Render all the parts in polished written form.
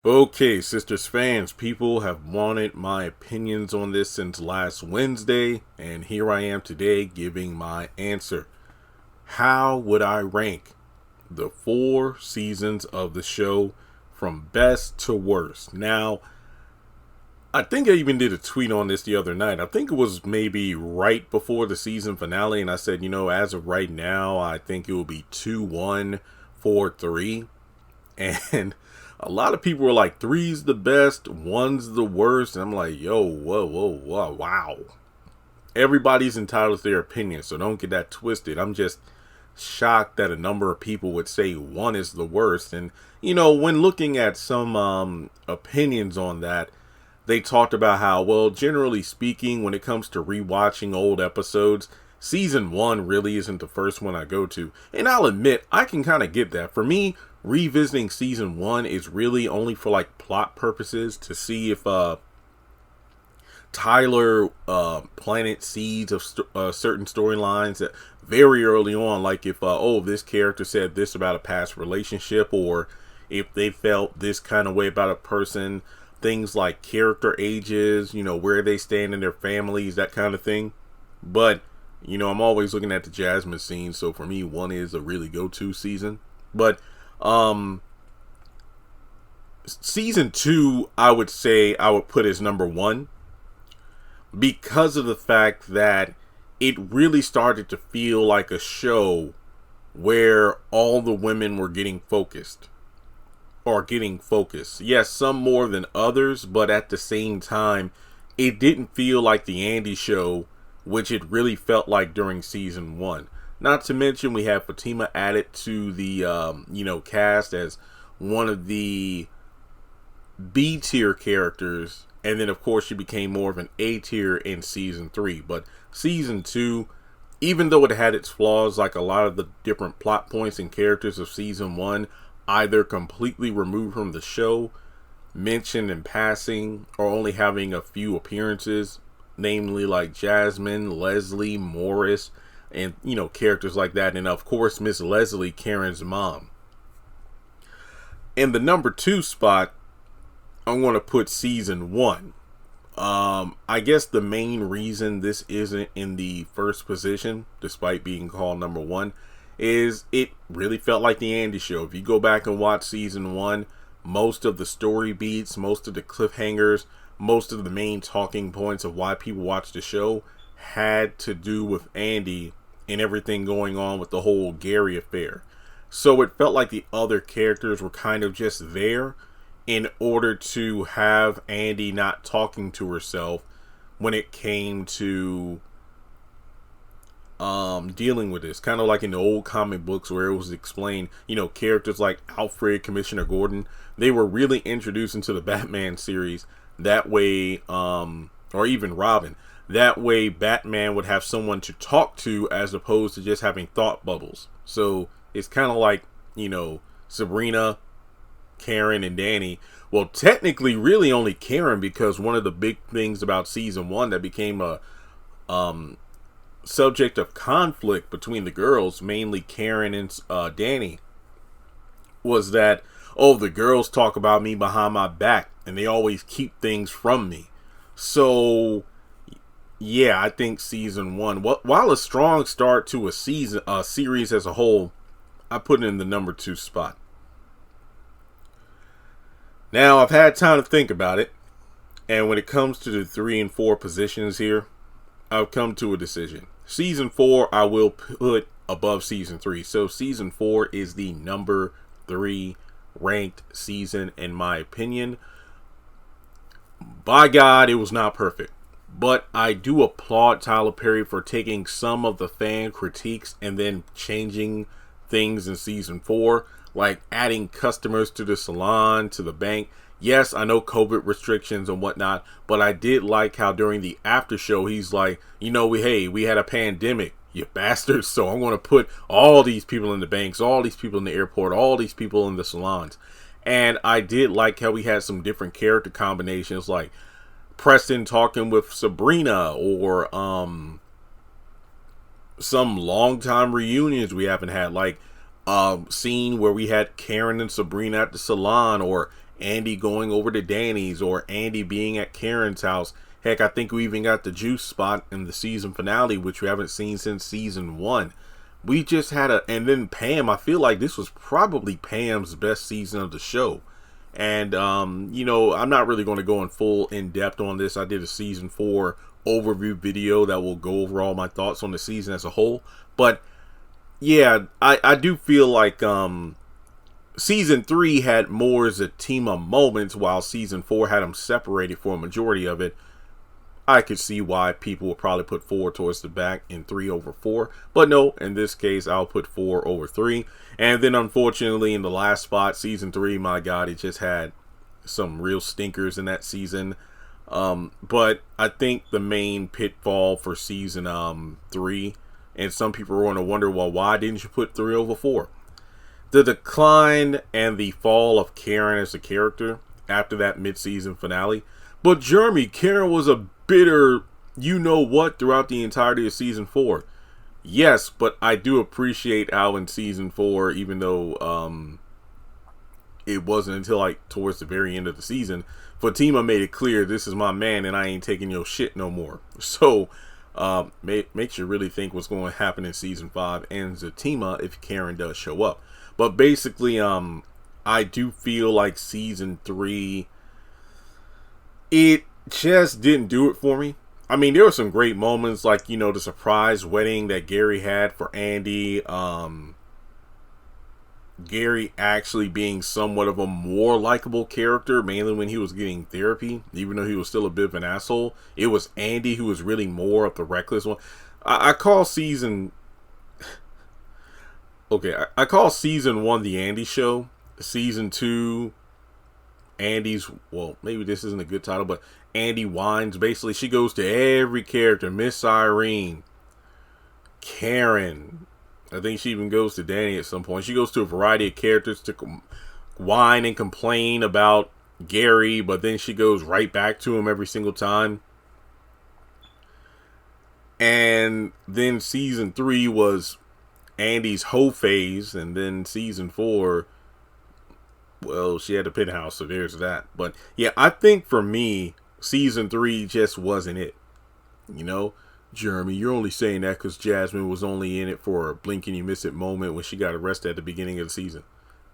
Okay, Sisters fans, people have wanted my opinions on this since last Wednesday, and here I am today giving my answer. How would I rank the 4 seasons of the show from best to worst? Now, I think I even did a tweet on this the other night. I think it was maybe right before the season finale, and I said, as of right now, I think it will be 2-1, 4-3. And a lot of people were like, three's the best, one's the worst. And I'm like, yo, whoa, wow. Everybody's entitled to their opinion, so don't get that twisted. I'm just shocked that a number of people would say one is the worst. And, when looking at some opinions on that, they talked about how, well, generally speaking, when it comes to rewatching old episodes, season 1 really isn't the first one I go to. And I'll admit, I can kind of get that. For me, revisiting season 1 is really only for like plot purposes to see if Tyler planted seeds of certain storylines that very early on, like if this character said this about a past relationship, or if they felt this kind of way about a person, things like character ages, where they stand in their families, that kind of thing. But I'm always looking at the Jasmine scene, so for me, 1 is a really go-to season. But season 2, I would say I would put as number 1 because of the fact that it really started to feel like a show where all the women were getting focused. Yes, some more than others, but at the same time, it didn't feel like the Andy show, which it really felt like during season 1. Not to mention, we have Fatima added to the cast as one of the B tier characters, and then of course she became more of an A tier in season 3. But season 2, even though it had its flaws, like a lot of the different plot points and characters of season 1, either completely removed from the show, mentioned in passing, or only having a few appearances, namely like Jasmine, Leslie, Morris, and characters like that, and of course Miss Leslie, Karen's mom. In the number 2 spot, I'm going to put season 1. I guess the main reason this isn't in the first position, despite being called number 1, is it really felt like the Andy show. If you go back and watch season 1, most of the story beats, most of the cliffhangers, most of the main talking points of why people watch the show had to do with Andy and everything going on with the whole Gary affair. So it felt like the other characters were kind of just there in order to have Andy not talking to herself when it came to dealing with this. Kind of like in the old comic books where it was explained, characters like Alfred, Commissioner Gordon, they were really introduced into the Batman series that way, or even Robin. That way Batman would have someone to talk to as opposed to just having thought bubbles. So it's kind of like, Sabrina, Karen, and Danny. Well, technically really only Karen, because one of the big things about season 1 that became a subject of conflict between the girls, mainly Karen and Danny, was that, the girls talk about me behind my back and they always keep things from me. So yeah, I think season 1, while a strong start to a series as a whole, I put it in the number 2 spot. Now, I've had time to think about it, and when it comes to the 3 and 4 positions here, I've come to a decision. Season 4, I will put above season 3. So season 4 is the number 3 ranked season in my opinion. By God, it was not perfect. But I do applaud Tyler Perry for taking some of the fan critiques and then changing things in season 4, like adding customers to the salon, to the bank. Yes, I know COVID restrictions and whatnot, but I did like how during the after show, he's like, we had a pandemic, you bastards. So I'm going to put all these people in the banks, all these people in the airport, all these people in the salons. And I did like how we had some different character combinations, like Preston talking with Sabrina, or some long time reunions we haven't had, like scene where we had Karen and Sabrina at the salon, or Andy going over to Danny's, or Andy being at Karen's house. Heck, I think we even got the juice spot in the season finale, which we haven't seen since season 1. We just had and then Pam, I feel like this was probably Pam's best season of the show. And, you know, I'm not really going to go in depth on this. I did a season 4 overview video that will go over all my thoughts on the season as a whole. But yeah, I do feel like season 3 had more Zatima moments, while season 4 had them separated for a majority of it. I could see why people would probably put 4 towards the back and 3 over 4. But no, in this case, I'll put 4 over 3. And then unfortunately, in the last spot, season 3, my God, it just had some real stinkers in that season. But I think the main pitfall for season 3, and some people are going to wonder, well, why didn't you put 3 over 4? The decline and the fall of Karen as a character after that mid-season finale. But Jeremy, Karen was a bitter you-know-what throughout the entirety of season 4. Yes, but I do appreciate how in season 4, even though it wasn't until like towards the very end of the season, Fatima made it clear, this is my man and I ain't taking your shit no more. So makes you really think what's going to happen in season 5 and Zatima if Karen does show up. But basically, I do feel like season 3, it just didn't do it for me. I mean, there were some great moments, like, you know, the surprise wedding that Gary had for Andy. Gary actually being somewhat of a more likable character, mainly when he was getting therapy, even though he was still a bit of an asshole. It was Andy who was really more of the reckless one. I call season... Okay, I call season 1 the Andy show. Season 2... Andy's, well, maybe this isn't a good title, but Andy whines. Basically, she goes to every character. Miss Irene, Karen. I think she even goes to Danny at some point. She goes to a variety of characters to whine and complain about Gary, but then she goes right back to him every single time. And then season 3 was Andy's hoe phase, and then season 4, well, she had a penthouse, so there's that. But yeah, I think for me, season 3 just wasn't it. You know, Jeremy, you're only saying that because Jasmine was only in it for a blink and you miss it moment when she got arrested at the beginning of the season.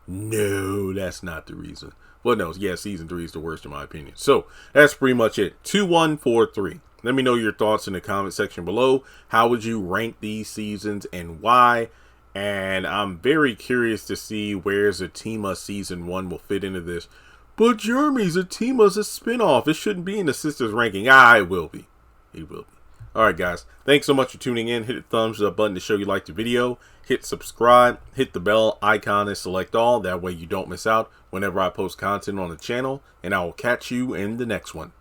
No, that's not the reason. Well, no, yeah, season 3 is the worst in my opinion. So that's pretty much it. 2, 1, 4, 3. Let me know your thoughts in the comment section below. How would you rank these seasons and why? And I'm very curious to see where Zatima season 1 will fit into this. But Jeremy, Zatima's a spinoff. It shouldn't be in the Sistas ranking. It will be. It will be. Alright guys, thanks so much for tuning in. Hit the thumbs up button to show you liked the video. Hit subscribe. Hit the bell icon and select all. That way you don't miss out whenever I post content on the channel. And I will catch you in the next one.